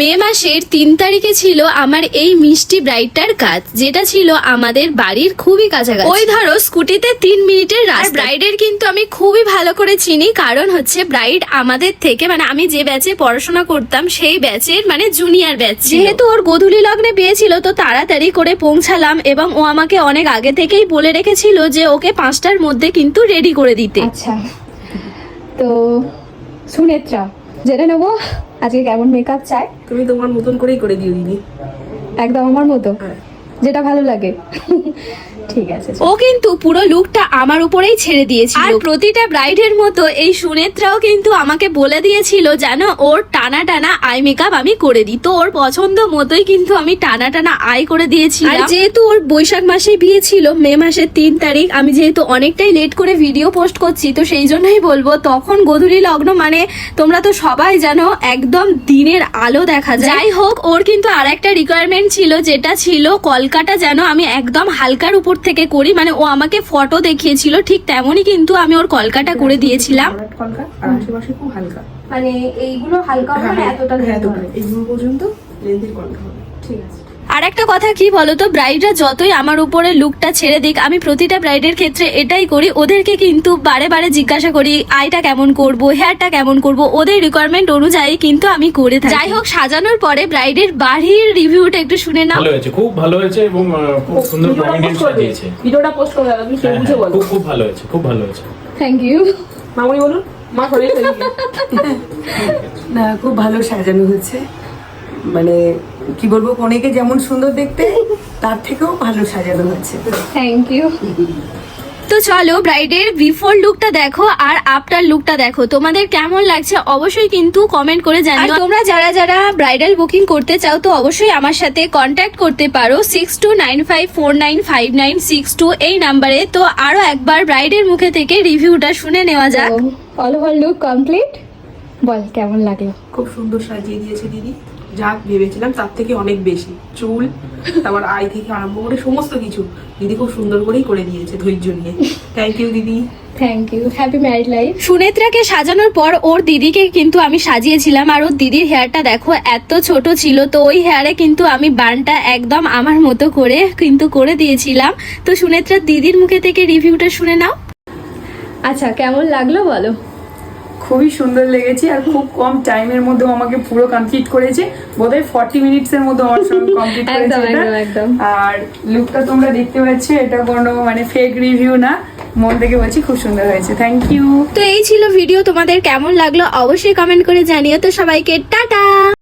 মে মাসের 3 তারিখে ছিল আমার এই মিষ্টি ব্রাইডটার কাজ, যেটা ছিল আমাদের বাড়ির খুবই কাছাকাছি। ওই ধরো স্কুটিতে 3 মিনিটের রাস্তা। ব্রাইডের কিন্তু আমি খুবই ভালো করে চিনি, কারণ হচ্ছে ব্রাইড আমাদের থেকে মানে আমি যে ব্যাচে পড়াশোনা করতাম সেই ব্যাচের মানে জুনিয়র ব্যাচ। যেহেতু ওর গোধূলি লগ্নে বিয়ে ছিল তো তাড়াতাড়ি করে পৌঁছালাম, এবং ও আমাকে অনেক আগে থেকেই বলে রেখেছিল যে ওকে 5টার মধ্যে কিন্তু রেডি করে দিতে। আচ্ছা, তো সুনেত্রা জেনে নেবো আজকে কেমন মেকআপ চাই। তুমি তোমার মতন করেই করে দিও দিদি, একদম আমার মতো, যেটা ভালো লাগে। ঠিক আছে। ও কিন্তু পুরো লুকটা আমার উপরেই ছেড়ে দিয়েছিল, আর প্রতিটা ব্রাইডের মতো এই সুনেত্রাও কিন্তু আমাকে বলে দিয়েছিল জানো ওর টানা টানা আই মেকআপ আমি করে দিই। তো ওর পছন্দ মতোই কিন্তু আমি টানা টানা আই করে দিয়েছিলাম। আর যেহেতু ওর বৈশাখ মাসে বিয়ে ছিল, মে মাসের 3 তারিখ, আমি যেহেতু অনেকটাই লেট করে ভিডিও পোস্ট করছি তো সেই জন্যই বলবো তখন গোধূলি লগ্ন মানে তোমরা তো সবাই জানো একদম দিনের আলো দেখা যায়। যাই হোক, ওর কিন্তু আর একটা রিকোয়ারমেন্ট ছিল, যেটা ছিল কলকাতা যেন আমি একদম হালকার উপর থেকে করি। মানে ও আমাকে ফটো দেখিয়েছিল, ঠিক তেমনই কিন্তু আমি ওর কলকাটা করে দিয়েছিলাম। আর আশেপাশে খুব হালকা, মানে এইগুলো হালকা হবে না, এতটা এইগুলো পর্যন্ত লেন্থের কলকা হবে। ঠিক আছে। আর একটা কথা কি বলতো, ব্রাইডরা যতই আমার উপরে লুকটা ছেড়ে দিক, আমি প্রতিটা ব্রাইডের ক্ষেত্রে এটাই করি, ওদেরকে কিন্তু বারে বারে জিজ্ঞাসা করি আইটা কেমন করব, হেয়ারটা কেমন করব, ওদের রিকোয়ারমেন্ট অনুযায়ী কিন্তু আমি করে থাকি। যাই হোক, সাজানোর পরে ব্রাইডের বাড়ির রিভিউটা একটু শুনে নাও। ভালো হয়েছে, খুব ভালো হয়েছে, এবং খুব সুন্দর প্রমিনেন্ট সাজিয়েছে। ভিডিওটা পোস্ট করে দাও, তুমি সেই বুঝে বলো। খুব ভালো হয়েছে, খুব ভালো হয়েছে। Thank you. মামুনি বলুন। মা শরীর না, খুব ভালো সাজানো হয়েছে। মানে কি বলবো, অনেকে যেমন সুন্দর দেখতে তার থেকেও ভালো সাজানো হয়েছে। Thank you. তো চলো ব্রাইডের বিফোর লুকটা দেখো আর আফটার লুকটা দেখো, তোমাদের কেমন লাগছে অবশ্যই কিন্তু কমেন্ট করে জানিও। আর তোমরা যারা যারা ব্রাইডাল বুকিং করতে চাও তো অবশ্যই আমার সাথে কন্ট্যাক্ট করতে পারো 6295495962 এই নাম্বারে। তো আরো একবার ব্রাইডের মুখে থেকে রিভিউটা শুনে নেওয়া যাক। অল ওভার লুক কমপ্লিট, বল কেমন লাগলো? খুব সুন্দর সাজিয়ে দিয়েছে দিদি, যা ভেবেছিলাম তার থেকে অনেক বেশি। চুল, তারপর আই থেকে আরম্ভ করে সমস্ত কিছু দিদি খুব সুন্দর করেই করে দিয়েছে ধৈর্য নিয়ে। থ্যাংক ইউ দিদি। Thank you. Happy married life. সুনেত্রাকে সাজানোর পর ওর দিদিকে কিন্তু আমি সাজিয়েছিলাম, আর ওর দিদির হেয়ারটা দেখো এত ছোট ছিল, তো ওই হেয়ারে কিন্তু আমি বানটা একদম আমার মতো করে কিন্তু করে দিয়েছিলাম। তো সুনেত্রার দিদির মুখে থেকে রিভিউটা শুনে নাও। আচ্ছা, কেমন লাগলো বলো? খুবই সুন্দর লেগেছে, আর খুব কম টাইমের মধ্যে আমাকে পুরো কমপ্লিট করেছে। বোধহয় 40 মিনিটসের মধ্যে আমার সঙ্গে কমপ্লিট করেছে একদম। আর লুকটা তোমরা দেখতে পাচ্ছ, এটা কোনো মানে ফেক রিভিউ না, মন থেকে বলছি খুব সুন্দর হয়েছে। Thank you. তো এই ছিল ভিডিও, তোমাদের কেমন লাগলো অবশ্যই কমেন্ট করে জানিও। তো সবাইকে টাটা।